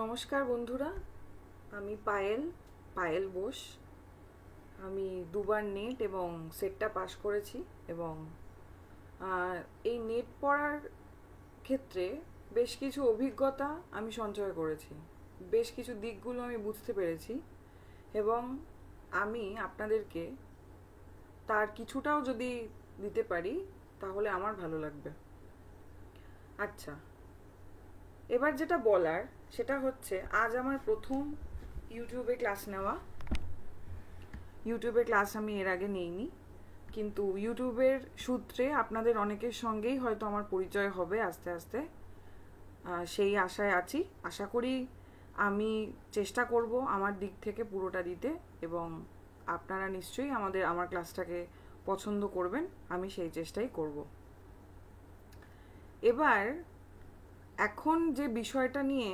নমস্কার বন্ধুরা, আমি পায়েল বোস। আমি দুবার নেট এবং সেটটা পাশ করেছি এবং এই নেট পড়ার ক্ষেত্রে বেশ কিছু অভিজ্ঞতা আমি সঞ্চয় করেছি, বেশ কিছু দিকগুলো আমি বুঝতে পেরেছি এবং আমি আপনাদেরকে তার কিছুটাও যদি দিতে পারি তাহলে আমার ভালো লাগবে। আচ্ছা, এবার যেটা বলার সেটা হচ্ছে, আজ আমার প্রথম ইউটিউবে ক্লাস নেওয়া। ইউটিউবে ক্লাস আমি এর আগে নেইনি, কিন্তু ইউটিউবের সূত্রে আপনাদের অনেকের সঙ্গেই হয়তো আমার পরিচয় হবে আস্তে আস্তে, সেই আশায় আছি। আশা করি আমি চেষ্টা করব আমার দিক থেকে পুরোটা দিতে এবং আপনারা নিশ্চয়ই আমার ক্লাসটাকে পছন্দ করবেন। আমি সেই চেষ্টাই করব। এবার এখন যে বিষয়টা নিয়ে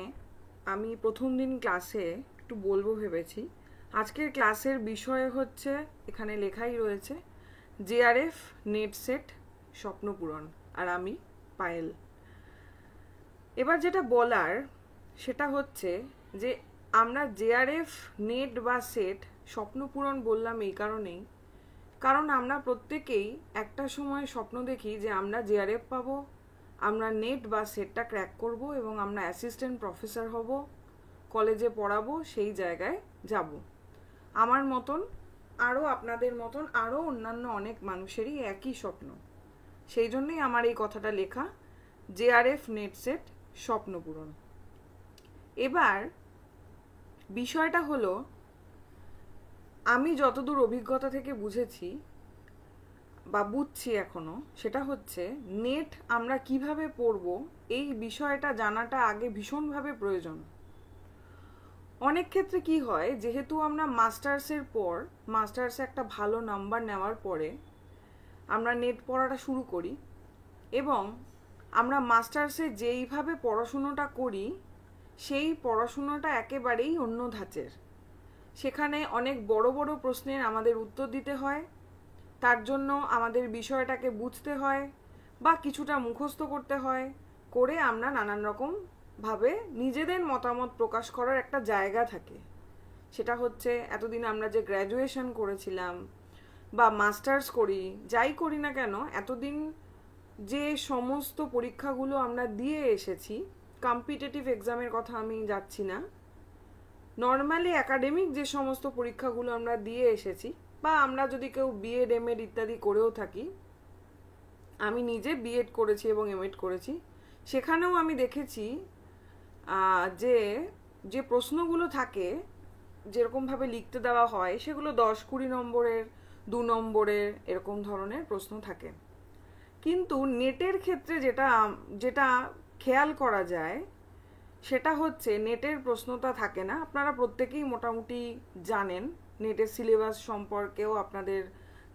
আমি প্রথম দিন ক্লাসে একটু বলবো ভেবেছি, আজকের ক্লাসের বিষয় হচ্ছে, এখানে লেখাই রয়েছে, জেআরএফ নেট সেট স্বপ্নপূরণ। আর আমি পায়েল। এবার যেটা বলার সেটা হচ্ছে যে আমরা জেআরএফ নেট বা সেট স্বপ্নপূরণ বললাম এই কারণেই, কারণ আমরা প্রত্যেকেই একটা সময় স্বপ্ন দেখি যে আমরা জেআরএফ পাবো, আমরা নেট বা সেটটা ক্র্যাক করব এবং আমরা অ্যাসিস্ট্যান্ট প্রফেসর হব, কলেজে পড়াবো, সেই জায়গায় যাব। আমার মতন আরও আপনাদের মতন আরও অন্যান্য অনেক মানুষেরই একই স্বপ্ন। সেই জন্যই আমার এই কথাটা লেখা, জেআরএফ নেট সেট স্বপ্নপূরণ। এবার বিষয়টা হলো, আমি যতদূর অভিজ্ঞতা থেকে বুঝেছি বা বুঝছি এখনো, সেটা হচ্ছে নেট আমরা কিভাবে পড়ব এই বিষয়টা জানাটা আগে ভীষণভাবে প্রয়োজন। অনেক ক্ষেত্রে কি হয়, যেহেতু আমরা মাস্টার্সে একটা ভালো নাম্বার নেওয়ার পরে আমরা নেট পড়াটা শুরু করি এবং আমরা মাস্টার্সে যেইভাবে পড়াশুনোটা করি সেই পড়াশুনোটা একেবারেই অন্য ধাঁচের। সেখানে অনেক বড় বড় প্রশ্নের আমাদের উত্তর দিতে হয়, তার জন্য আমাদের বিষয়টাকে বুঝতে হয় বা কিছুটা মুখস্থ করতে হয়, করে আমরা নানান রকম ভাবে নিজেদের মতামত প্রকাশ করার একটা জায়গা থাকে। সেটা হচ্ছে এতদিন আমরা যে গ্র্যাজুয়েশন করেছিলাম বা মাস্টার্স করি, যাই করি না কেন, এতদিন যে সমস্ত পরীক্ষাগুলো আমরা দিয়ে এসেছি, কম্পিটিটিভ এক্সামের কথা আমি যাচ্ছি না, নর্মালি একাডেমিক যে সমস্ত পরীক্ষাগুলো আমরা দিয়ে এসেছি, বা আমরা যদি কেউ বিএড এমএড ইত্যাদি করেও থাকি, আমি নিজে বিএড করেছি এবং এমএড করেছি, সেখানেও আমি দেখেছি যে যে প্রশ্নগুলো থাকে, যেরকমভাবে লিখতে দেওয়া হয়, সেগুলো 10-20 নম্বরের, 2 নম্বরের, এরকম ধরনের প্রশ্ন থাকে। কিন্তু নেটের ক্ষেত্রে যেটা যেটা খেয়াল করা যায় সেটা হচ্ছে, নেটের প্রশ্নটা থাকে না। আপনারা প্রত্যেকেই মোটামুটি জানেন, নেটের সিলেবাস সম্পর্কেও আপনাদের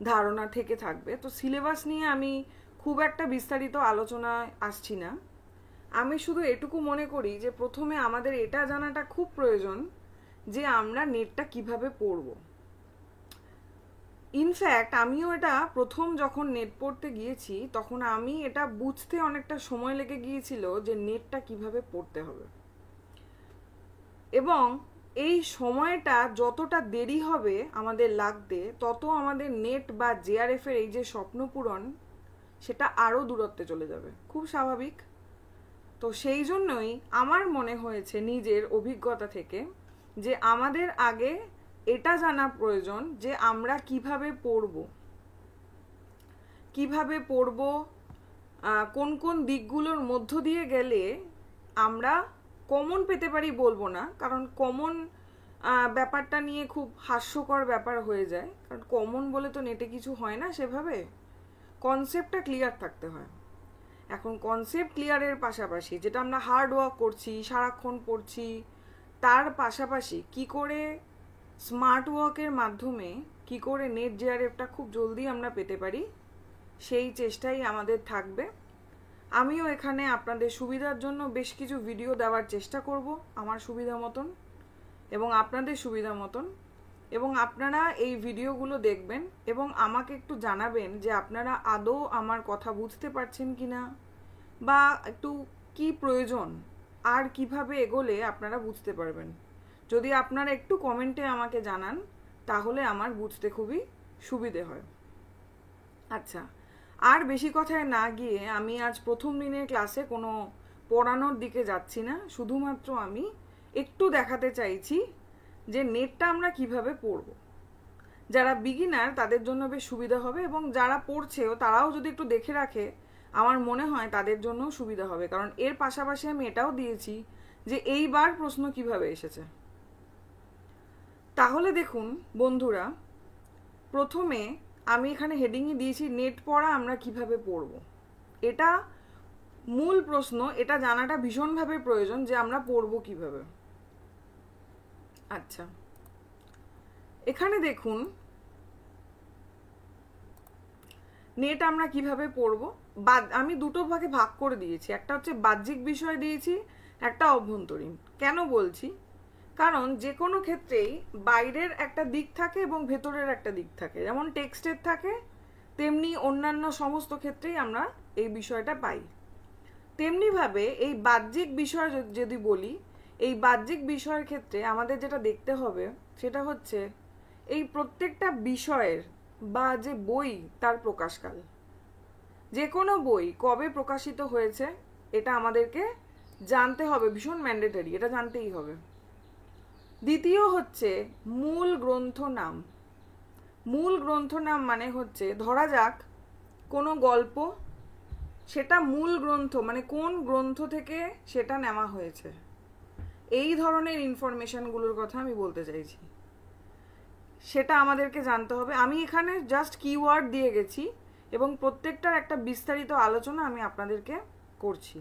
ধারণা থেকে থাকবে। তো সিলেবাস নিয়ে আমি খুব একটা বিস্তারিত আলোচনায় আসছি না। আমি শুধু এটুকু মনে করি যে প্রথমে আমাদের এটা জানাটা খুব প্রয়োজন যে আমরা নেটটা কিভাবে পড়ব। ইনফ্যাক্ট আমিও এটা প্রথম যখন নেট পড়তে গিয়েছি তখন আমি এটা বুঝতে অনেকটা সময় লেগে গিয়েছিল যে নেটটা কিভাবে পড়তে হবে, এবং এই সময়টা যতটা দেরি হবে আমাদের লাগতে, তত আমাদের নেট বা জেআরএফ এর এই যে স্বপ্নপূরণ, সেটা আরও দূরত্বে চলে যাবে। খুব স্বাভাবিক। তো সেই জন্যই আমার মনে হয়েছে নিজের অভিজ্ঞতা থেকে যে আমাদের আগে এটা জানা প্রয়োজন যে আমরা কিভাবে পড়ব, কোন কোন দিকগুলোর মধ্য দিয়ে গেলে আমরা কমন পেতে পারি। বলবো না, কারণ কমন ব্যাপারটা নিয়ে খুব হাস্যকর ব্যাপার হয়ে যায়, কারণ কমন বলে তো নেটে কিছু হয় না সেভাবে। কনসেপ্টটা ক্লিয়ার থাকতে হয়। এখন কনসেপ্ট ক্লিয়ারের পাশাপাশি যেটা আমরা হার্ড ওয়ার্ক করছি, সারাক্ষণ পড়ছি, তার পাশাপাশি কি করে স্মার্ট ওয়ার্কের মাধ্যমে কি করে নেট জেআরএফটা খুব জলদি আমরা পেতে পারি, সেই চেষ্টাই আমাদের থাকবে। আমিও এখানে আপনাদের সুবিধার জন্য বেশ কিছু ভিডিও দেওয়ার চেষ্টা করব আমার সুবিধা মতন এবং আপনাদের সুবিধা মতন, এবং আপনারা এই ভিডিওগুলো দেখবেন এবং আমাকে একটু জানাবেন যে আপনারা আদৌ আমার কথা বুঝতে পারছেন কিনা, বা একটু কি প্রয়োজন আর কিভাবে এগোলে আপনারা বুঝতে পারবেন? যদি আপনারা একটু কমেন্টে আমাকে জানান তাহলে আমার বুঝতে খুবই সুবিধে হয়। আচ্ছা, আর বেশি কথায় না গিয়ে আমি আজ প্রথম দিনের ক্লাসে কোনো পড়ানোর দিকে যাচ্ছি না, শুধুমাত্র আমি একটু দেখাতে চাইছি যে নেটটা আমরা কিভাবে পড়ব। যারা বিগিনার তাদের জন্য বেশ সুবিধা হবে, এবং যারা পড়ছেও তারাও যদি একটু দেখে রাখে আমার মনে হয় তাদের জন্যও সুবিধা হবে, কারণ এর পাশাপাশি আমি এটাও দিয়েছি যে এইবার প্রশ্ন কিভাবে এসেছে। তাহলে দেখুন বন্ধুরা, প্রথমে আমি এখানে হেডিংই দিয়েছি নেট পড়া আমরা কিভাবে পড়ব। এটা মূল প্রশ্ন, এটা জানাটা ভীষণভাবে প্রয়োজন যে আমরা পড়ব কিভাবে। আচ্ছা, এখানে দেখুন নেট আমরা কিভাবে পড়ব। আমি দুটো ভাগে ভাগ করে দিয়েছি, একটা হচ্ছে বাহ্যিক বিষয় দিয়েছি, একটা অভ্যন্তরীণ। কেন বলছি? কারণ যে কোনো ক্ষেত্রেই বাইরের একটা দিক থাকে এবং ভেতরের একটা দিক থাকে। যেমন টেক্সটের থাকে, তেমনি অন্যান্য সমস্ত ক্ষেত্রেই আমরা এই বিষয়টা পাই। তেমনিভাবে এই বাহ্যিক বিষয় যদি বলি, এই বাহ্যিক বিষয়ের ক্ষেত্রে আমাদের যেটা দেখতে হবে সেটা হচ্ছে এই প্রত্যেকটা বিষয়ের বা যে বই তার প্রকাশকাল। যে কোনো বই কবে প্রকাশিত হয়েছে এটা আমাদেরকে জানতে হবে, ভীষণ ম্যান্ডেটরি, এটা জানতেই হবে। দ্বিতীয় হচ্ছে মূল গ্রন্থ নাম। মূল গ্রন্থ নাম মানে হচ্ছে, ধরা যাক কোনো গল্প, সেটা মূল গ্রন্থ মানে কোন গ্রন্থ থেকে সেটা নেওয়া হয়েছে, এই ধরনের ইনফরমেশনগুলোর কথা আমি বলতে চাইছি। সেটা আমাদেরকে জানতে হবে। আমি এখানে জাস্ট কিওয়ার্ড দিয়ে গেছি এবং প্রত্যেকটার একটা বিস্তারিত আলোচনা আমি আপনাদেরকে করছি।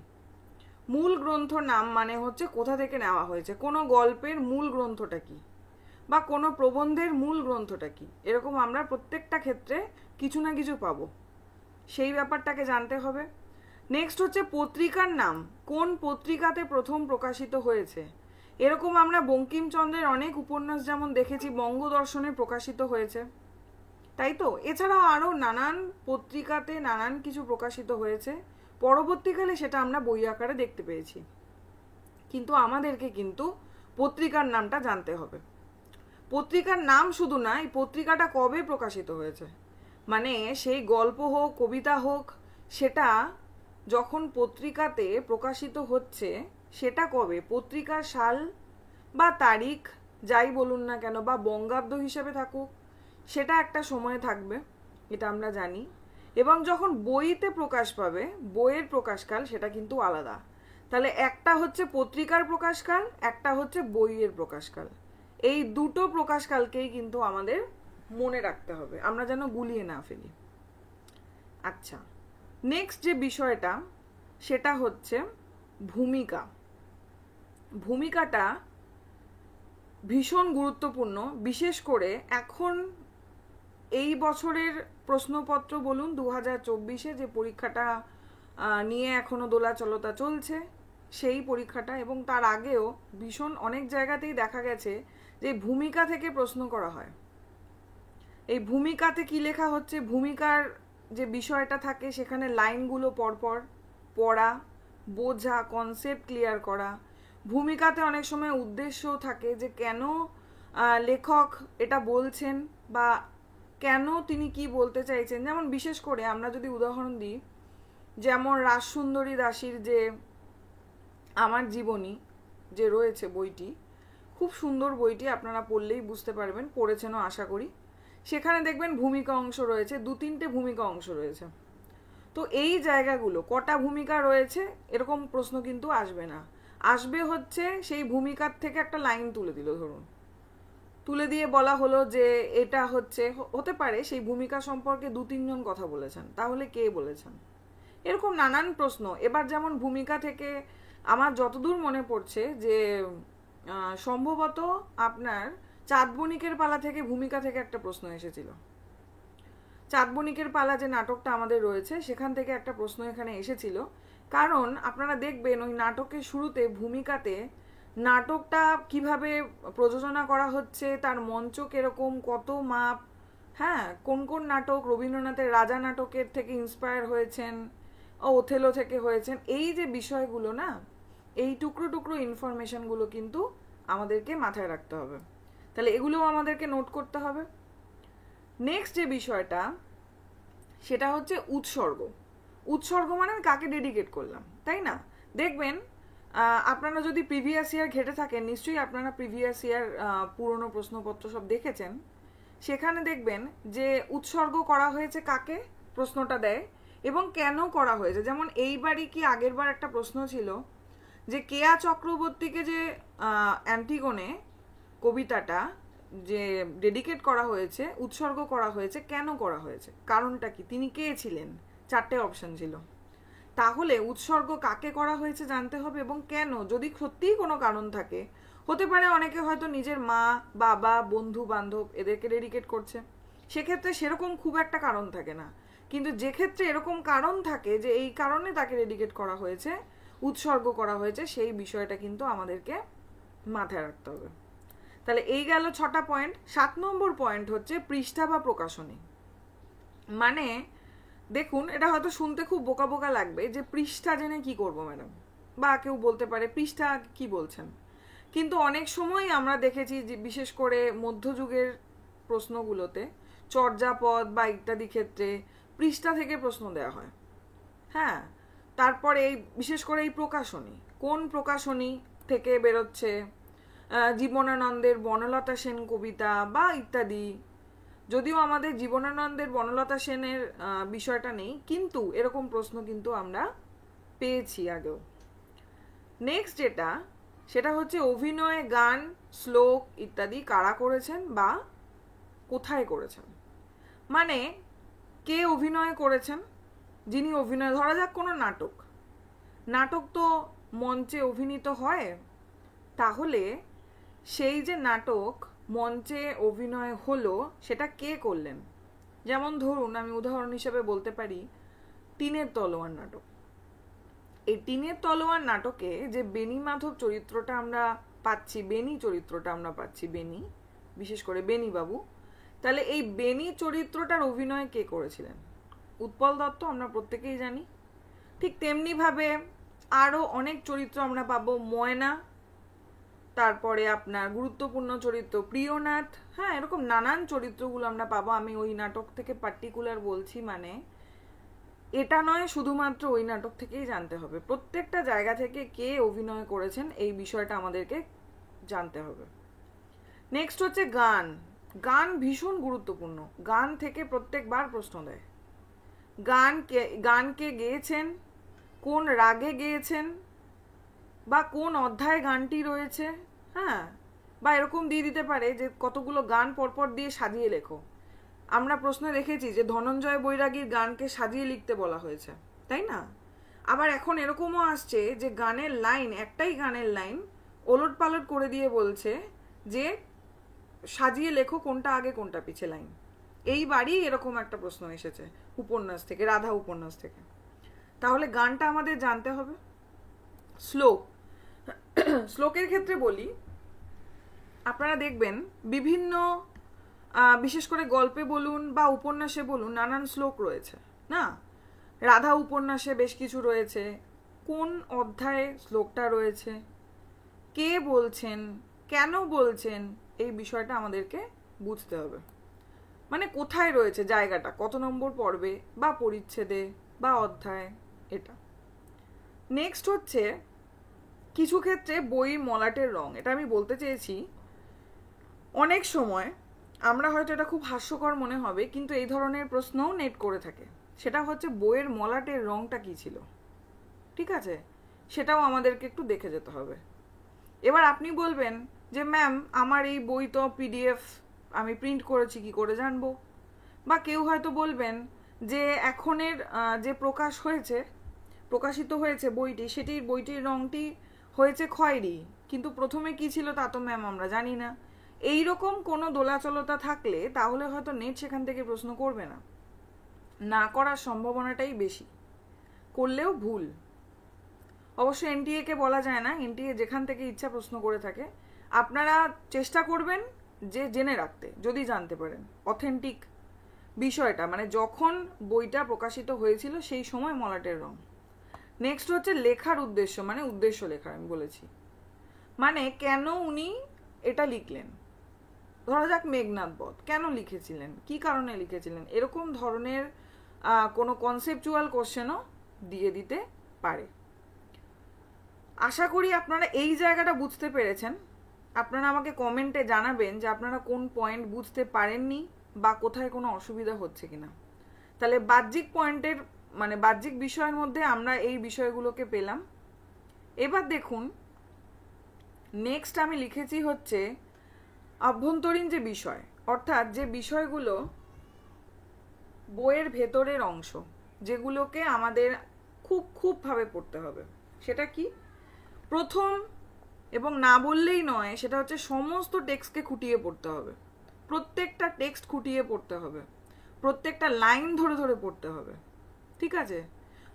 মূল গ্রন্থ নাম মানে হচ্ছে কোথা থেকে নেওয়া হয়েছে, কোনো গল্পের মূল গ্রন্থটা কি বা কোনো প্রবন্ধের মূল গ্রন্থটা কি, এরকম আমরা প্রত্যেকটা ক্ষেত্রে কিছু না কিছু পাবো, সেই ব্যাপারটাকে জানতে হবে। নেক্সট হচ্ছে পত্রিকার নাম, কোন পত্রিকাতে প্রথম প্রকাশিত হয়েছে। এরকম আমরা বঙ্কিমচন্দ্রের অনেক উপন্যাস যেমন দেখেছি বঙ্গদর্শনে প্রকাশিত হয়েছে, তাই তো? এছাড়াও আরও নানান পত্রিকাতে নানান কিছু প্রকাশিত হয়েছে, পরবর্তীকালে সেটা আমরা বই আকারে দেখতে পেয়েছি। কিন্তু আমাদেরকে কিন্তু পত্রিকার নামটা জানতে হবে। পত্রিকার নাম শুধু না, এই পত্রিকাটা কবে প্রকাশিত হয়েছে, মানে সেই গল্প হোক কবিতা হোক, সেটা যখন পত্রিকাতে প্রকাশিত হচ্ছে সেটা কবে, পত্রিকার সাল বা তারিখ যাই বলুন না কেন, বা বঙ্গাব্দ হিসেবে থাকুক, সেটা একটা সময় থাকবে, এটা আমরা জানি। এবং যখন বইতে প্রকাশ পাবে, বইয়ের প্রকাশকাল সেটা কিন্তু আলাদা। তাহলে একটা হচ্ছে পত্রিকার প্রকাশকাল, একটা হচ্ছে বইয়ের প্রকাশকাল। এই দুটো প্রকাশকালকেই কিন্তু আমাদের মনে রাখতে হবে, আমরা যেন গুলিয়ে না ফেলি। আচ্ছা, নেক্সট যে বিষয়টা সেটা হচ্ছে ভূমিকা। ভূমিকাটা ভীষণ গুরুত্বপূর্ণ, বিশেষ করে এখন এই বছরের প্রশ্নপত্র বলুন 2024-এ যে পরীক্ষাটা নিয়ে এখনো দোলাচলতা চলছে, সেই পরীক্ষাটা, এবং তার আগেও ভীষণ অনেক জায়গাতেই দেখা গেছে যে ভূমিকা থেকে প্রশ্ন করা হয়। এই ভূমিকাতে কি লেখা হচ্ছে, ভূমিকার যে বিষয়টা থাকে সেখানে লাইনগুলো পরপর পড়া, বোঝা, কনসেপ্ট ক্লিয়ার করা। ভূমিকাতে অনেক সময় উদ্দেশ্যও থাকে যে কেন লেখক এটা বলছেন বা কেন তিনি কি বলতে চাইছেন। যেমন বিশেষ করে আমরা যদি উদাহরণ দিই, যেমন রাসসুন্দরী দাসীর যে আমার জীবনী যে রয়েছে বইটি, খুব সুন্দর বইটি, আপনারা পড়লেই বুঝতে পারবেন, পড়েছেনও আশা করি। সেখানে দেখবেন ভূমিকা অংশ রয়েছে, 2-3টে ভূমিকা অংশ রয়েছে। তো এই জায়গাগুলো কটা ভূমিকা রয়েছে এরকম প্রশ্ন কিন্তু আসবে না, আসবে হচ্ছে সেই ভূমিকার থেকে একটা লাইন তুলে দিল, ধরুন তুলে দিয়ে বলা হলো যে এটা হচ্ছে, হতে পারে সেই ভূমিকা সম্পর্কে 2-3 জন কথা বলেছেন, তাহলে কে বলেছেন, এরকম নানান প্রশ্ন। এবার যেমন ভূমিকা থেকে আমার যতদূর মনে পড়ছে যে সম্ভবত আপনার চাঁদ বণিকের পালা থেকে ভূমিকা থেকে একটা প্রশ্ন এসেছিল। চাঁদ বণিকের পালা যে নাটকটা আমাদের রয়েছে সেখান থেকে একটা প্রশ্ন এখানে এসেছিল, কারণ আপনারা দেখবেন ওই নাটকের শুরুতে ভূমিকাতে নাটকটা কিভাবে প্রযোজনা করা হচ্ছে, তার মঞ্চ কিরকম, কত মাপ, হ্যাঁ, কোন কোন নাটক রবীন্দ্রনাথের রাজা নাটকের থেকে ইন্সপায়ার হয়েছেন, ওথেলো থেকে হয়েছেন, এই যে বিষয়গুলো না, এই টুকরো টুকরো ইনফরমেশনগুলো কিন্তু আমাদেরকে মাথায় রাখতে হবে। তাহলে এগুলোও আমাদেরকে নোট করতে হবে। নেক্সট যে বিষয়টা সেটা হচ্ছে উৎসর্গ। উৎসর্গ মানে আমি কাকে ডেডিকেট করলাম, তাই না? দেখবেন আপনারা যদি প্রিভিয়াস ইয়ার ঘেটে থাকেন, নিশ্চয়ই আপনারা প্রিভিয়াস ইয়ার পুরনো প্রশ্নপত্র সব দেখেছেন। সেখানে দেখবেন যে উৎসর্গ করা হয়েছে কাকে, প্রশ্নটা দেয়, এবং কেন করা হয়েছে। যেমন এইবারই কি আগের বার একটা প্রশ্ন ছিল যে কেয়া চক্রবর্তীকে যে অ্যান্টিগনে কবিতাটা যে ডেডিকেট করা হয়েছে, উৎসর্গ করা হয়েছে, কেন করা হয়েছে, কারণটা কি, তিনি কে ছিলেন, 4টে অপশন ছিল। তাহলে উৎসর্গ কাকে করা হয়েছে জানতে হবে এবং কেন। যদি সত্যিই কোনো কারণ থাকে, হতে পারে অনেকে হয়তো নিজের মা, বাবা, বন্ধু বান্ধব এদেরকে ডেডিকেট করছে, সেক্ষেত্রে সেরকম খুব একটা কারণ থাকে না। কিন্তু যে ক্ষেত্রে এরকম কারণ থাকে যে এই কারণে তাকে ডেডিকেট করা হয়েছে, উৎসর্গ করা হয়েছে, সেই বিষয়টা কিন্তু আমাদেরকে মাথায় রাখতে হবে। তাহলে এই গেল 6টা পয়েন্ট। 7 নম্বর পয়েন্ট হচ্ছে পৃষ্ঠা বা প্রকাশনী। মানে দেখুন, এটা হয়তো শুনতে খুব বোকা বোকা লাগবে যে পৃষ্ঠা জেনে কি করব ম্যাডাম, বা কেউ বলতে পারে পৃষ্ঠা কি বলছেন। কিন্তু অনেক সময় আমরা দেখেছি যে বিশেষ করে মধ্যযুগের প্রশ্নগুলোতে চর্যাপদ বা ইত্যাদি ক্ষেত্রে পৃষ্ঠা থেকে প্রশ্ন দেওয়া হয়। হ্যাঁ, তারপরে এই বিশেষ করে এই প্রকাশনী, কোন প্রকাশনী থেকে বেরোচ্ছে, জীবনানন্দের বনলতা সেন কবিতা বা ইত্যাদি। যদিও আমাদের জীবনানন্দের বনলতা সেনের বিষয়টা নেই, কিন্তু এরকম প্রশ্ন কিন্তু আমরা পেয়েছি আগেও। নেক্সট যেটা, সেটা হচ্ছে অভিনয়, গান, শ্লোক ইত্যাদি কারা করেছেন বা কোথায় করেছেন। মানে কে অভিনয় করেছেন, যিনি অভিনয়, ধরা যাক কোনো নাটক, নাটক তো মঞ্চে অভিনীত হয়, তাহলে সেই যে নাটক মঞ্চে অভিনয় হলো সেটা কে করলেন। যেমন ধরুন, আমি উদাহরণ হিসেবে বলতে পারি টিনের তলোয়ার নাটক। এই টিনের তলোয়ার নাটকে যে বেনি মাধব চরিত্রটা আমরা পাচ্ছি, বেনি চরিত্রটা আমরা পাচ্ছি, বেনি, বিশেষ করে বেনি বাবু, তাহলে এই বেনি চরিত্রটার অভিনয় কে করেছিলেন? উৎপল দত্ত, আমরা প্রত্যেকেই জানি। ঠিক তেমনিভাবে আরও অনেক চরিত্র আমরা পাবো, ময়না, তারপরে আপনার গুরুত্বপূর্ণ চরিত্র প্রিয়নাথ। হ্যাঁ, এরকম নানান চরিত্রগুলো আমরা পাবো। আমি ওই নাটক থেকে পার্টিকুলার বলছি, মানে এটা নয় শুধুমাত্র ওই নাটক থেকেই জানতে হবে, প্রত্যেকটা জায়গা থেকে কে অভিনয় করেছেন এই বিষয়টা আমাদেরকে জানতে হবে। নেক্সট হচ্ছে গান। গান ভীষণ গুরুত্বপূর্ণ, গান থেকে প্রত্যেকবার প্রশ্ন দেয়। গানকে গেয়েছেন, কোন রাগে গেয়েছেন, বা কোন অধ্যায়ে গানটি রয়েছে। হ্যাঁ, বা এরকম দিয়ে দিতে পারে যে কতগুলো গান পরপর দিয়ে সাজিয়ে লেখো। আমরা প্রশ্নে দেখেছি যে ধনঞ্জয় বৈরাগীর গানকে সাজিয়ে লিখতে বলা হয়েছে, তাই না? আবার এখন এরকমও আসছে যে গানের লাইন, একটাই গানের লাইন ওলট পালট করে দিয়ে বলছে যে সাজিয়ে লেখো কোনটা আগে কোনটা পিছে লাইন। এইবারই এরকম একটা প্রশ্ন এসেছে উপন্যাস থেকে, রাধা উপন্যাস থেকে। তাহলে গানটা আমাদের জানতে হবে। শ্লোক, শ্লোকের ক্ষেত্রে বলি, আপনারা দেখবেন বিভিন্ন বিশেষ করে গল্পে বলুন বা উপন্যাসে বলুন নানান শ্লোক রয়েছে না। রাধা উপন্যাসে বেশ কিছু রয়েছে, কোন অধ্যায়ে শ্লোকটা রয়েছে, কে বলছেন, কেন বলছেন, এই বিষয়টা আমাদেরকে বুঝতে হবে। মানে কোথায় রয়েছে জায়গাটা, কত নম্বর পর্বে বা পরিচ্ছেদে বা অধ্যায়, এটা। নেক্সট হচ্ছে কিছু ক্ষেত্রে বইয়ের মলাটের রং। এটা আমি বলতে চেয়েছি, অনেক সময় আমরা হয়তো এটা খুব হাস্যকর মনে হবে, কিন্তু এই ধরনের প্রশ্নও নেট করে থাকে। সেটা হচ্ছে বইয়ের মলাটের রংটা কি ছিল, ঠিক আছে, সেটাও আমাদেরকে একটু দেখে যেতে হবে। এবার আপনি বলবেন যে ম্যাম আমার এই বই তো পিডিএফ, আমি প্রিন্ট করেছি, কি করে জানবো? বা কেউ হয়তো বলবেন যে এখনের যে প্রকাশিত হয়েছে বইটি, বইটির রংটি হয়েছে খয়েরি, কিন্তু প্রথমে কি ছিল তা তো ম্যাম আমরা জানি না। এইরকম কোনো দোলাচলতা থাকলে তাহলে হয়তো নেট সেখান থেকে প্রশ্ন করবে না, না করার সম্ভাবনাটাই বেশি, করলেও ভুল। অবশ্য এনটিএ কে বলা যায় না, এনটিএ যেখান থেকে ইচ্ছা প্রশ্ন করে থাকে। আপনারা চেষ্টা করবেন যে জেনে রাখতে, যদি জানতে পারেন অথেন্টিক বিষয়টা, মানে যখন বইটা প্রকাশিত হয়েছিল সেই সময় মলাটের রং। নেক্সট হচ্ছে লেখার উদ্দেশ্য, মানে উদ্দেশ্য লেখার আমি বলেছি, মানে কেন উনি এটা লিখলেন। ধরা যাক মেঘনাদ বধ কেন লিখেছিলেন, কি কারণে লিখেছিলেন, এরকম ধরনের কোনো কনসেপচুয়াল কোশ্চেনও দিয়ে দিতে পারে। আশা করি আপনারা এই জায়গাটা বুঝতে পেরেছেন। আপনারা আমাকে কমেন্টে জানাবেন যে আপনারা কোন পয়েন্ট বুঝতে পারেননি বা কোথায় কোনো অসুবিধা হচ্ছে কিনা। তাহলে বাহ্যিক পয়েন্টের মানে বাহ্যিক বিষয়ের মধ্যে আমরা এই বিষয়গুলোকে পেলাম। এবার দেখুন নেক্সট আমি লিখেছি হচ্ছে অভ্যন্তরীণ যে বিষয়, অর্থাৎ যে বিষয়গুলো বইয়ের ভেতরের অংশ, যেগুলোকে আমাদের খুবভাবে পড়তে হবে। সেটা কি? প্রথম এবং না বললেই নয়, সেটা হচ্ছে সমস্ত টেক্সটকে খুঁটিয়ে পড়তে হবে। প্রত্যেকটা টেক্সট খুঁটিয়ে পড়তে হবে, প্রত্যেকটা লাইন ধরে ধরে পড়তে হবে। ঠিক আছে?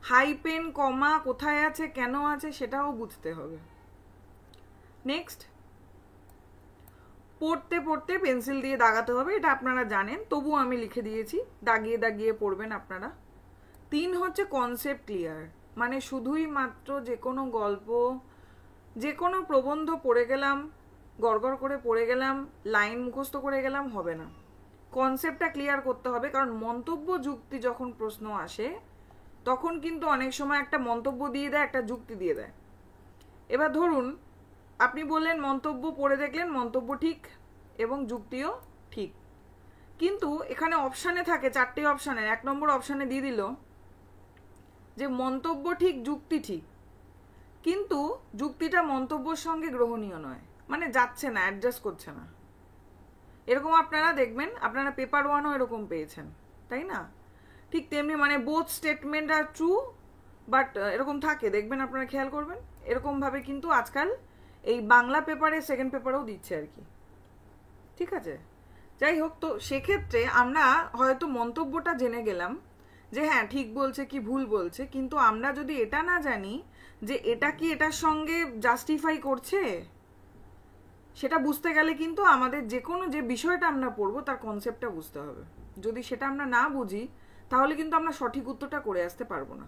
হাইপেন কমা কোথায় আছে, কেন আছে, সেটাও বুঝতে হবে। নেক্সট, পড়তে পড়তে পেন্সিল দিয়ে দাগাতে হবে, এটা আপনারা জানেন, তবুও আমি লিখে দিয়েছি, দাগিয়ে দাগিয়ে পড়বেন আপনারা। 3 হচ্ছে কনসেপ্ট ক্লিয়ার, মানে শুধুই মাত্র যে কোনো গল্প, যে কোনো প্রবন্ধ পড়ে গেলাম, গড়গড় করে পড়ে গেলাম, লাইন মুখস্থ করে গেলাম হবে না, কনসেপ্টটা ক্লিয়ার করতে হবে। কারণ মন্তব্য যুক্তি যখন প্রশ্ন আসে তখন কিন্তু অনেক সময় একটা মন্তব্য দিয়ে দেয়, একটা যুক্তি দিয়ে দেয়। এবার ধরুন আপনি বললেন মন্তব্য পড়ে দেখলেন মন্তব্য ঠিক এবং যুক্তিও ঠিক, কিন্তু এখানে অপশানে থাকে 4টে অপশানের 1 নম্বর অপশানে দিয়ে দিল যে মন্তব্য ঠিক যুক্তি ঠিক, কিন্তু যুক্তিটা মন্তব্যের সঙ্গে গ্রহণীয় নয়, মানে যাচ্ছে না, অ্যাডজাস্ট করছে না। এরকম আপনারা দেখবেন, আপনারা পেপার 1ও এরকম পেয়েছেন, তাই না? ঠিক তেমনি মানে both statement are true, but এরকম থাকে, দেখবেন আপনারা খেয়াল করবেন। এরকমভাবে কিন্তু আজকাল এই বাংলা পেপারে সেকেন্ড পেপারেও দিচ্ছে আর কি। ঠিক আছে, যাই হোক, তো সেক্ষেত্রে আমরা হয়তো মন্তব্যটা জেনে গেলাম যে হ্যাঁ ঠিক বলছে কি ভুল বলছে, কিন্তু আমরা যদি এটা না জানি যে এটা কি এটার সঙ্গে জাস্টিফাই করছে, সেটা বুঝতে গেলে কিন্তু আমাদের যে কোনো যে বিষয়টা আমরা পড়বো তার কনসেপ্টটা বুঝতে হবে। যদি সেটা আমরা না বুঝি তাহলে কিন্তু আমরা সঠিক উত্তরটা করে আসতে পারবো না।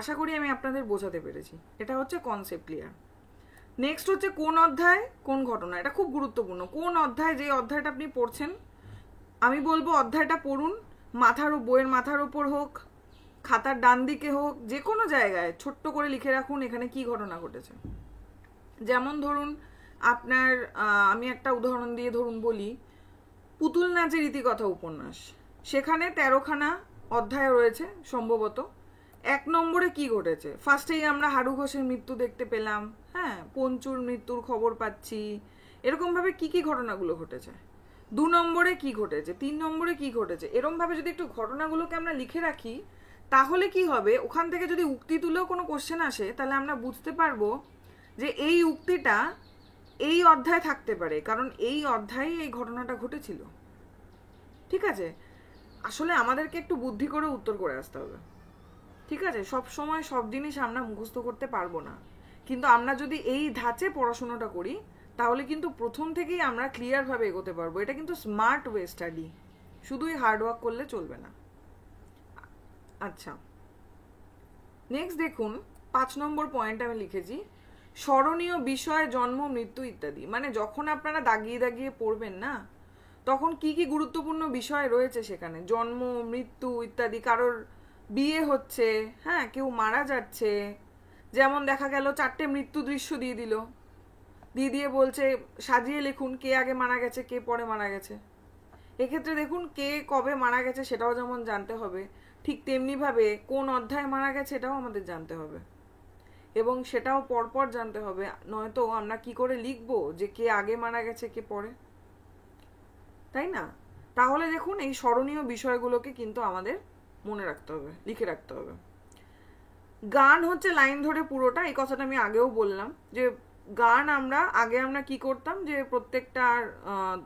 আশা করি আমি আপনাদের বোঝাতে পেরেছি। এটা হচ্ছে কনসেপ্ট ক্লিয়ার। নেক্সট হচ্ছে কোন অধ্যায় কোন ঘটনা, এটা খুব গুরুত্বপূর্ণ। কোন অধ্যায়, যে অধ্যায়টা আপনি পড়ছেন, আমি বলবো অধ্যায়টা পড়ুন, বইয়ের মাথার ওপর হোক, খাতার ডান দিকে হোক, যে কোনো জায়গায় ছোট্ট করে লিখে রাখুন এখানে কি ঘটনা ঘটেছে। যেমন ধরুন আপনার আমি একটা উদাহরণ দিয়ে ধরুন বলি, পুতুল নাচের ইতিকথা উপন্যাস, সেখানে 13খানা অধ্যায় রয়েছে সম্ভবত। 1 নম্বরে কি ঘটেছে, ফার্স্টেই আমরা হারু ঘোষের মৃত্যু দেখতে পেলাম, হ্যাঁ, পঞ্চুর মৃত্যুর খবর পাচ্ছি, এরকমভাবে কি কি ঘটনাগুলো ঘটেছে। 2 নম্বরে কি ঘটেছে, 3 নম্বরে কি ঘটেছে, এরকমভাবে যদি একটু ঘটনাগুলোকে আমরা লিখে রাখি তাহলে কি হবে, ওখান থেকে যদি উক্তি তুলেও কোনো কোশ্চেন আসে তাহলে আমরা বুঝতে পারবো যে এই উক্তিটা এই অধ্যায়ে থাকতে পারে, কারণ এই অধ্যায়ে এই ঘটনাটা ঘটেছিল। ঠিক আছে, আসলে আমাদেরকে একটু বুদ্ধি করে উত্তর করে আসতে হবে। ঠিক আছে, সব সময় সব জিনিস আমরা মুখস্থ করতে পারবো না, কিন্তু আমরা যদি এই ধাঁচে পড়াশোনাটা করি তাহলে কিন্তু প্রথম থেকেই আমরা ক্লিয়ারভাবে এগোতে পারবো। এটা কিন্তু স্মার্ট ওয়ে স্টাডি, শুধুই হার্ডওয়ার্ক করলে চলবে না। আচ্ছা, নেক্সট দেখুন 5 নম্বর পয়েন্ট আমি লিখেছি স্মরণীয় বিষয়, জন্ম, মৃত্যু ইত্যাদি। মানে যখন আপনারা দাগিয়ে দাগিয়ে পড়বেন না, তখন কি কি গুরুত্বপূর্ণ বিষয় রয়েছে সেখানে, জন্ম, মৃত্যু ইত্যাদি, কারোর বিয়ে হচ্ছে, হ্যাঁ, কেউ মারা যাচ্ছে, যেমন দেখা গেল 4টে মৃত্যু দৃশ্য দিয়ে দিল, দিয়ে বলছে সাজিয়ে লিখুন কে আগে মারা গেছে কে পরে মারা গেছে। এক্ষেত্রে দেখুন কে কবে মারা গেছে সেটাও যেমন জানতে হবে, ঠিক তেমনিভাবে কোন অধ্যায়ে মারা গেছে এটাও আমাদের জানতে হবে, এবং সেটাও পরপর জানতে হবে, নয়তো আমরা কি করে লিখবো যে কে আগে মারা গেছে কে পরে, তাই না? তাহলে দেখুন এই স্মরণীয় বিষয়গুলোকে কিন্তু আমাদের মনে রাখতে হবে, লিখে রাখতে হবে। গান হচ্ছে লাইন ধরে পুরোটা, এই কথাটা আমি আগেও বললাম যে গান আমরা কি করতাম, যে প্রত্যেকটা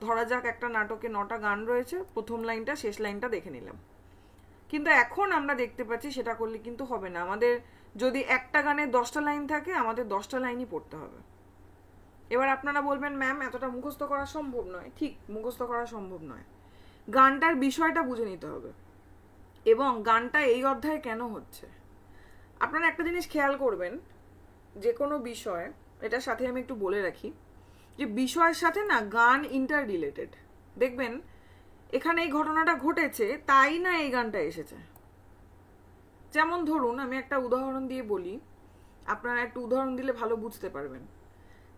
ধরা যাক একটা নাটকে 9টা গান রয়েছে, প্রথম লাইনটা শেষ লাইনটা দেখে নিলাম, কিন্তু এখন আমরা দেখতে পাচ্ছি সেটা করলে কিন্তু হবে না। আমাদের যদি একটা গানে 10টা লাইন থাকে আমাদের 10টা লাইনই পড়তে হবে। এবার আপনারা বলবেন ম্যাম এতটা মুখস্থ করা সম্ভব নয়। ঠিক, মুখস্থ করা সম্ভব নয়, গানটার বিষয়টা বুঝে নিতে হবে এবং গানটা এই অধ্যায়ে কেন হচ্ছে। আপনারা একটা জিনিস খেয়াল করবেন, যে কোনো বিষয়, এটার সাথে আমি একটু বলে রাখি, যে বিষয়ের সাথে না গান ইন্টার রিলেটেড। দেখবেন এখানে এই ঘটনাটা ঘটেছে তাই না এই গানটা এসেছে। যেমন ধরুন, আমি একটা উদাহরণ দিয়ে বলি, আপনারা একটু উদাহরণ দিলে ভালো বুঝতে পারবেন।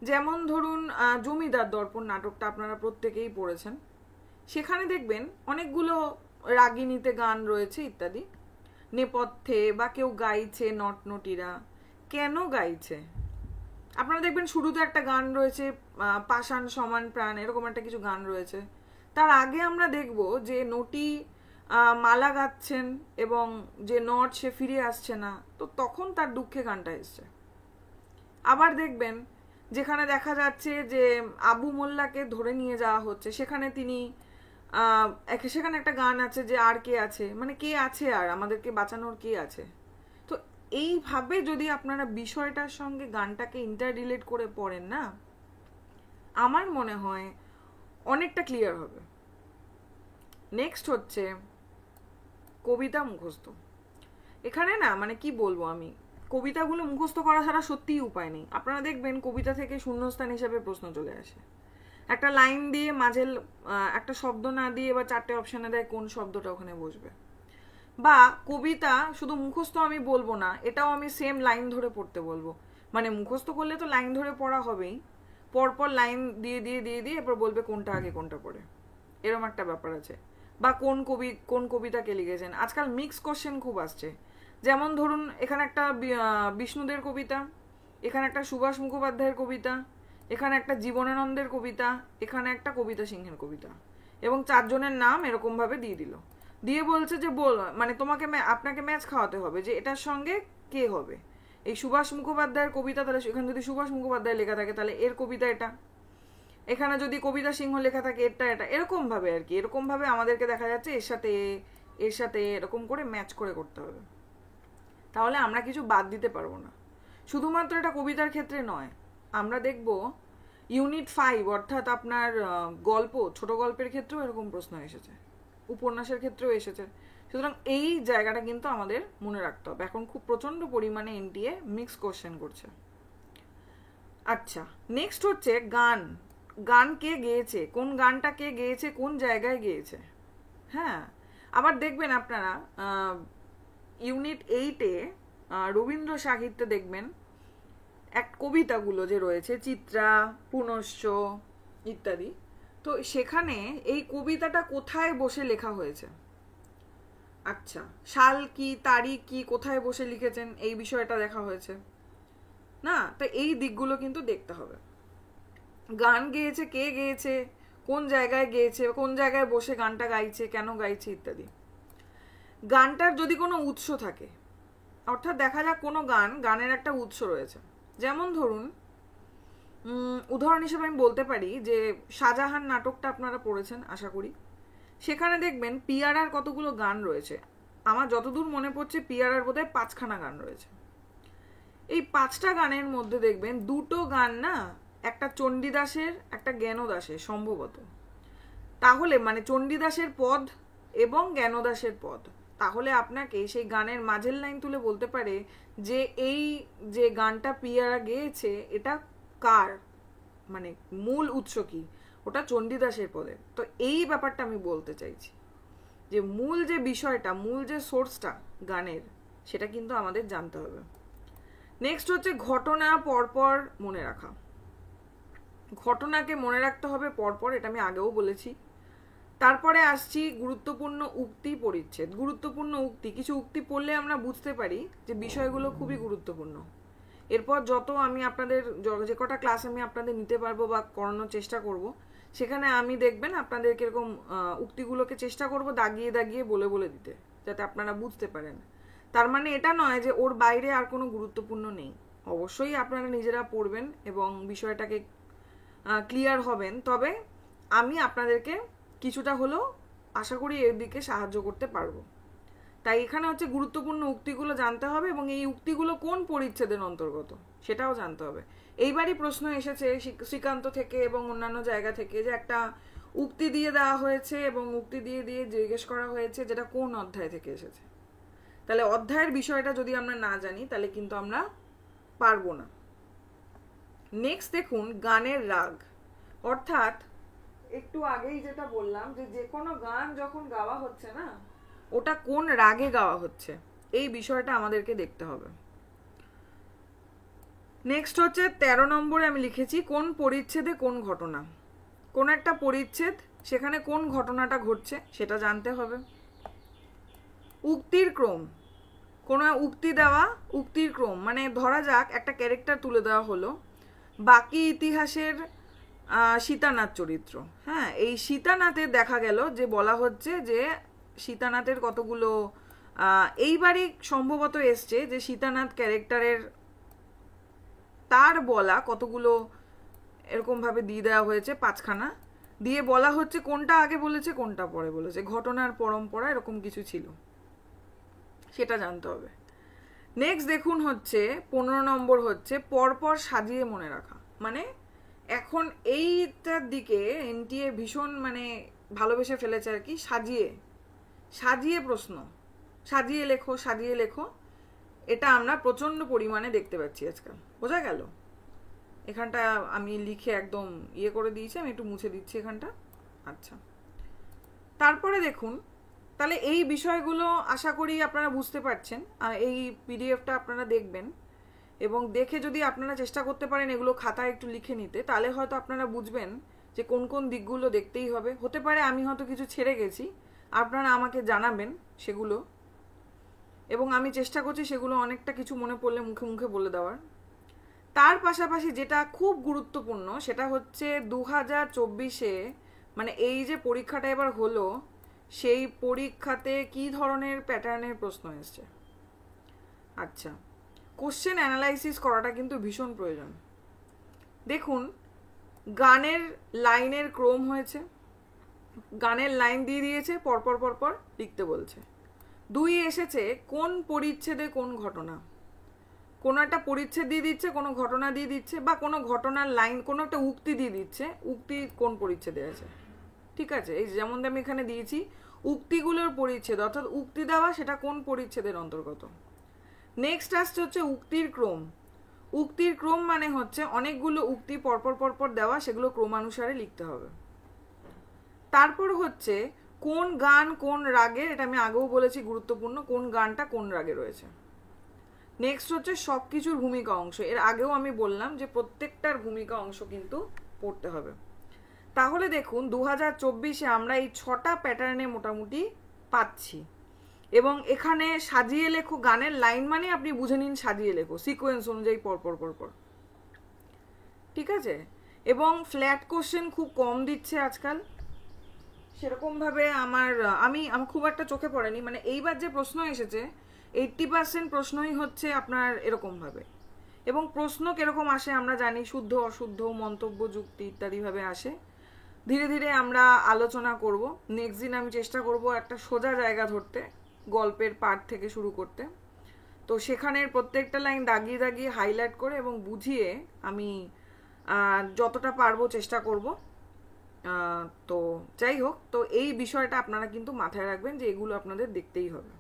যেমন ধরুন, জমিদার দর্পণ নাটকটা আপনারা প্রত্যেকেই পড়েছেন। সেখানে দেখবেন অনেকগুলো রাগিনীতে গান রয়েছে ইত্যাদি, নেপথ্যে বা কেউ গাইছে, নটনটিরা কেন গাইছে। আপনারা দেখবেন শুরুতে একটা গান রয়েছে, পাষাণ সমান প্রাণ, এরকম একটা কিছু গান রয়েছে। তার আগে আমরা দেখব যে নটি মালা গাচ্ছেন এবং যে নট সে ফিরে আসছে না, তো তখন তার দুঃখে গানটা এসছে। আবার দেখবেন যেখানে দেখা যাচ্ছে যে আবু মোল্লাকে ধরে নিয়ে যাওয়া হচ্ছে, সেখানে তিনি সেখানে একটা গান আছে যে আর কে আছে, মানে কে আছে আর আমাদেরকে বাঁচানোর কে আছে। তো এইভাবে যদি আপনারা বিষয়টার সঙ্গে গানটাকে ইন্টার রিলেট করে পড়েন না, আমার মনে হয় অনেকটা ক্লিয়ার হবে। নেক্সট হচ্ছে কবিতা মুখস্থ। এখানে না মানে কি বলবো আমি, কবিতাগুলো মুখস্থ করা ছাড়া সত্যিই উপায় নেই। আপনারা দেখবেন কবিতা থেকে শূন্যস্থান হিসেবে প্রশ্ন চলে আসে। একটা লাইন দিয়ে মাঝে একটা শব্দ না দিয়ে বা 4টে অপশানে দেয় কোন শব্দটা ওখানে বসবে। বা কবিতা শুধু মুখস্থ আমি বলবো না, এটাও আমি সেম লাইন ধরে পড়তে বলবো। মানে মুখস্থ করলে তো লাইন ধরে পড়া হবেই, পরপর লাইন দিয়ে দিয়ে দিয়ে দিয়ে এরপর বলবে কোনটা আগে কোনটা পড়ে, এরকম একটা ব্যাপার আছে। বা কোন কবিতা কে লিখেছেন। আজকাল মিক্স কোশ্চেন খুব আসছে। যেমন ধরুন এখানে একটা বিষ্ণুদের কবিতা, এখানে একটা সুভাষ মুখোপাধ্যায়ের কবিতা, এখানে একটা জীবনানন্দের কবিতা, এখানে একটা কবিতা সিংহের কবিতা, এবং 4 জনের নাম এরকম ভাবে দিয়ে দিল, দিয়ে বলছে যে মানে আপনাকে ম্যাচ খাওয়াতে হবে যে এটার সঙ্গে কে হবে। এই সুভাষ মুখোপাধ্যায়ের কবিতা, তাহলে এখানে যদি সুভাষ মুখোপাধ্যায় লেখা থাকে তাহলে এর কবিতা এটা, এখানে যদি কবিতা সিংহ লেখা থাকে এটা এটা, এরকম ভাবে আর কি। এরকম ভাবে আমাদেরকে দেখা যাচ্ছে এর সাথে এরকম করে ম্যাচ করে করতে হবে, তাহলে আমরা কিছু বাদ দিতে পারবো না। শুধুমাত্র এটা কবিতার ক্ষেত্রে নয়, আমরা দেখব ইউনিট 5 অর্থাৎ আপনার গল্প, ছোট গল্পের ক্ষেত্রেও এরকম প্রশ্ন এসেছে, উপন্যাসের ক্ষেত্রেও এসেছে। সুতরাং এই জায়গাটা কিন্তু আমাদের মনে রাখতে হবে। এখন খুব প্রচন্ড পরিমাণে এনটিএ মিক্স কোশ্চেন করছে। আচ্ছা, নেক্সট হচ্ছে গান। গান কে গেয়েছে, কোন গানটা কে গেয়েছে, কোন জায়গায় গেয়েছে। হ্যাঁ, আবার দেখবেন আপনারা ইউনিট 8-এ রবীন্দ্র সাহিত্যে দেখবেন এক কবিতাগুলো যে রয়েছে, চিত্রা, পুনশ্চ ইত্যাদি, তো সেখানে এই কবিতাটা কোথায় বসে লেখা হয়েছে, আচ্ছা সাল কি, তারিখ কি, কোথায় বসে লিখেছেন, এই বিষয়টা দেখা হয়েছে না। তো এই দিকগুলো কিন্তু দেখতে হবে। গান গেয়েছে, কে গেয়েছে, কোন জায়গায় গেয়েছে, কোন জায়গায় বসে গানটা গাইছে, কেন গাইছে ইত্যাদি। গানটার যদি কোনো উৎস থাকে, অর্থাৎ দেখা যাক কোনো গানের একটা উৎস রয়েছে। যেমন ধরুন উদাহরণ হিসেবে আমি বলতে পারি যে শাহজাহান নাটকটা আপনারা পড়েছেন আশা করি। সেখানে দেখবেন পিয়ারার কতগুলো গান রয়েছে। আমার যতদূর মনে পড়ছে পিয়ারার বোধহয় 5খানা গান রয়েছে। এই 5টা গানের মধ্যে দেখবেন 2টো গান না একটা চণ্ডীদাসের একটা জ্ঞানদাসের সম্ভবত। তাহলে মানে চণ্ডীদাসের পদ এবং জ্ঞানদাসের পদ, তাহলে আপনাকে সেই গানের মাঝের লাইন তুলে বলতে পারে যে এই যে গানটা পিয়ারা গেয়েছে এটা কার, মানে মূল উৎস কি, ওটা চণ্ডীদাসের পদে। তো এই ব্যাপারটা আমি বলতে চাইছি যে মূল যে বিষয়টা, মূল যে সোর্সটা গানের, সেটা কিন্তু আমাদের জানতে হবে। নেক্সট হচ্ছে ঘটনা পরপর মনে রাখা। ঘটনাকে মনে রাখতে হবে পরপর, এটা আমি আগেও বলেছি। তারপরে আসছি গুরুত্বপূর্ণ উক্তি পরিচ্ছেদ। গুরুত্বপূর্ণ উক্তি, কিছু উক্তি পড়লে আমরা বুঝতে পারি যে বিষয়গুলো খুবই গুরুত্বপূর্ণ। এরপর যত আমি আপনাদের যে কটা ক্লাস আমি আপনাদের নিতে পারবো বা করানোর চেষ্টা করব, সেখানে আমি দেখবেন আপনাদের কিরকম উক্তিগুলোকে চেষ্টা করব দাগিয়ে দাগিয়ে বলে বলে দিতে, যাতে আপনারা বুঝতে পারেন। তার মানে এটা নয় যে ওর বাইরে আর কোনো গুরুত্বপূর্ণ নেই। অবশ্যই আপনারা নিজেরা পড়বেন এবং বিষয়টাকে ক্লিয়ার হবেন, তবে আমি আপনাদেরকে কিছুটা হলেও আশা করি এর দিকে সাহায্য করতে পারবো। তাই এখানে হচ্ছে গুরুত্বপূর্ণ উক্তিগুলো জানতে হবে এবং এই উক্তিগুলো কোন পরিচ্ছেদের অন্তর্গত সেটাও জানতে হবে। এইবারই প্রশ্ন এসেছে শ্রীকান্ত থেকে এবং অন্যান্য জায়গা থেকে যে একটা উক্তি দিয়ে দেওয়া হয়েছে এবং উক্তি দিয়ে দিয়ে জিজ্ঞেস করা হয়েছে যেটা কোন অধ্যায় থেকে এসেছে। তাহলে অধ্যায়ের বিষয়টা যদি আমরা না জানি তাহলে কিন্তু আমরা পারবো না। নেক্সট দেখুন গানের রাগ, অর্থাৎ একটু আগেই যেটা বললাম যে কোনো গান যখন গাওয়া হচ্ছে না, ওটা কোন রাগে গাওয়া হচ্ছে, এই বিষয়টা আমাদেরকে দেখতে হবে। নেক্সট হচ্ছে 13 নম্বরে আমি লিখেছি কোন পরিচ্ছেদে কোন ঘটনা। কোন একটা পরিচ্ছেদ, সেখানে কোন ঘটনাটা ঘটছে সেটা জানতে হবে। উক্তির ক্রম, কোনো উক্তি দেওয়া, উক্তির ক্রম মানে ধরা যাক একটা ক্যারেক্টার তুলে দেওয়া হলো, বাকি ইতিহাসের সীতানাথ চরিত্র। হ্যাঁ, এই সীতানাথের দেখা গেল যে বলা হচ্ছে যে সীতানাথের কতগুলো এইবারই সম্ভবত এসছে যে সীতানাথ ক্যারেক্টারের তার বলা কতগুলো এরকমভাবে দিয়ে দেওয়া হয়েছে, 5খানা দিয়ে বলা হচ্ছে কোনটা আগে বলেছে কোনটা পরে বলেছে, ঘটনার পরম্পরা এরকম কিছু ছিল, সেটা জানতে হবে। নেক্সট দেখুন হচ্ছে 15 নম্বর হচ্ছে পরপর সাজিয়ে মনে রাখা। মানে এখন এইটার দিকে এনটিএ ভীষণ মানে ভালোবেসে ফেলেছে আর কি, সাজিয়ে সাজিয়ে প্রশ্ন, সাজিয়ে লেখো সাজিয়ে লেখো, এটা আমরা প্রচণ্ড পরিমাণে দেখতে পাচ্ছি আজকাল। বোঝা গেল? এখানটা আমি লিখে একদম ইয়ে করে দিয়েছি, আমি একটু মুছে দিচ্ছি এখানটা। আচ্ছা, তারপরে দেখুন, তাহলে এই বিষয়গুলো আশা করি আপনারা বুঝতে পারছেন। এই পিডিএফটা আপনারা দেখবেন এবং দেখে যদি আপনারা চেষ্টা করতে পারেন এগুলো খাতায় একটু লিখে নিতে, তাহলে হয়তো আপনারা বুঝবেন যে কোন কোন দিকগুলো দেখতেই হবে। হতে পারে আমি হয়তো কিছু ছেড়ে গেছি, আপনারা আমাকে জানাবেন সেগুলো, এবং আমি চেষ্টা করছি সেগুলো অনেকটা কিছু মনে পড়লে মুখে মুখে বলে দেওয়ার। তার পাশাপাশি যেটা খুব গুরুত্বপূর্ণ সেটা হচ্ছে 2024-এ মানে এই যে পরীক্ষাটা এবার হলো, সেই পরীক্ষাতে কি ধরনের প্যাটার্নের প্রশ্ন এসছে। আচ্ছা, কোশ্চেন অ্যানালাইসিস করাটা কিন্তু ভীষণ প্রয়োজন। দেখুন, গানের লাইনের ক্রম হয়েছে, গানের লাইন দিয়ে দিয়েছে, পরপর পরপর লিখতে বলছে। 2 এসেছে কোন পরিচ্ছেদে কোন ঘটনা, কোনো একটা পরিচ্ছেদ দিয়ে দিচ্ছে, কোনো ঘটনা দিয়ে দিচ্ছে, বা কোনো ঘটনার লাইন, কোনো একটা উক্তি দিয়ে দিচ্ছে, উক্তি কোন পরিচ্ছেদে আছে। ঠিক আছে, এই যেমন আমি এখানে দিয়েছি উক্তিগুলোর পরিচ্ছেদ, অর্থাৎ উক্তি দেওয়া সেটা কোন পরিচ্ছেদের অন্তর্গত। নেক্সট আসছে হচ্ছে উক্তির ক্রম। উক্তির ক্রম মানে হচ্ছে অনেকগুলো উক্তি পরপর পরপর দেওয়া, সেগুলো ক্রমানুসারে লিখতে হবে। তারপর হচ্ছে কোন গান কোন রাগের, এটা আমি আগেও বলেছি গুরুত্বপূর্ণ, কোন গানটা কোন রাগে রয়েছে। নেক্সট হচ্ছে সব কিছুর ভূমিকা অংশ, এর আগেও আমি বললাম যে প্রত্যেকটার ভূমিকা অংশ কিন্তু পড়তে হবে। তাহলে দেখুন 2024-এ আমরা এই 6টা প্যাটার্নে মোটামুটি পাচ্ছি, এবং এখানে সাজিয়ে লেখো, গানের লাইন মানে আপনি বুঝে নিন সাজিয়ে লেখো, সিকোয়েন্স অনুযায়ী পরপর পরপর। ঠিক আছে, এবং ফ্ল্যাট কোশ্চেন খুব কম দিচ্ছে আজকাল, সেরকমভাবে আমার খুব একটা চোখে পড়েনি। মানে এইবার যে প্রশ্ন এসেছে 80% প্রশ্নই হচ্ছে আপনার এরকমভাবে, এবং প্রশ্ন কিরকম আসে আমরা জানি, শুদ্ধ অশুদ্ধ মন্তব্য যুক্তি ইত্যাদিভাবে আসে। ধীরে ধীরে আমরা আলোচনা করব। নেক্সট দিন আমি চেষ্টা করব একটা সোজা জায়গা ধরতে, গল্পের পার্ট থেকে শুরু করতে। তো সেখানের প্রত্যেকটা লাইন দাগিয়ে দাগিয়ে হাইলাইট করে এবং বুঝিয়ে আমি যতটা পারবো চেষ্টা করব। তো যাই হোক, তো এই বিষয়টা আপনারা কিন্তু মাথায় রাখবেন যে এগুলো আপনাদের দেখতেই হবে।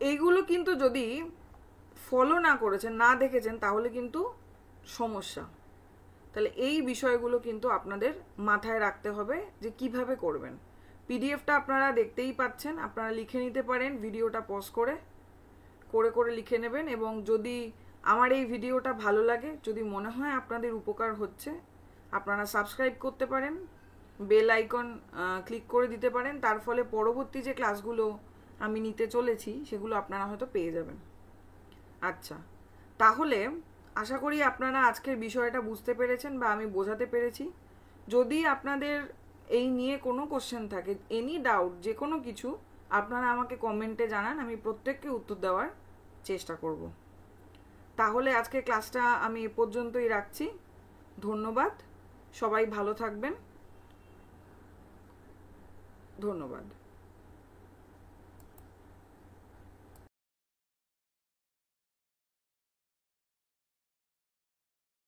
এইগুলো কিন্তু যদি ফলো না করেছেন, না দেখেছেন, তাহলে কিন্তু সমস্যা। তাহলে এই বিষয়গুলো কিন্তু আপনাদের মাথায় রাখতে হবে যে কিভাবে করবেন। পিডিএফটা আপনারা দেখতেই পাচ্ছেন, আপনারা লিখে নিতে পারেন, ভিডিওটা পজ করে করে করে লিখে নেবেন। এবং যদি আমার এই ভিডিওটা ভালো লাগে, যদি মনে হয় আপনাদের উপকার হচ্ছে, আপনারা সাবস্ক্রাইব করতে পারেন, বেল আইকন ক্লিক করে দিতে পারেন। তার ফলে পরবর্তী যে ক্লাসগুলো আমি নিতে চলেছি সেগুলো আপনারা হয়তো পেয়ে যাবেন। আচ্ছা, তাহলে আশা করি আপনারা আজকের বিষয়টা বুঝতে পেরেছেন বা আমি বোঝাতে পেরেছি। যদি আপনাদের এই নিয়ে কোনো কোশ্চেন থাকে, এনি ডাউট, যে কোনো কিছু, আপনারা আমাকে কমেন্টে জানান, আমি প্রত্যেককে উত্তর দেওয়ার চেষ্টা করব। তাহলে আজকে ক্লাসটা আমি এ পর্যন্তই রাখছি। ধন্যবাদ, সবাই ভালো থাকবেন। ধন্যবাদ।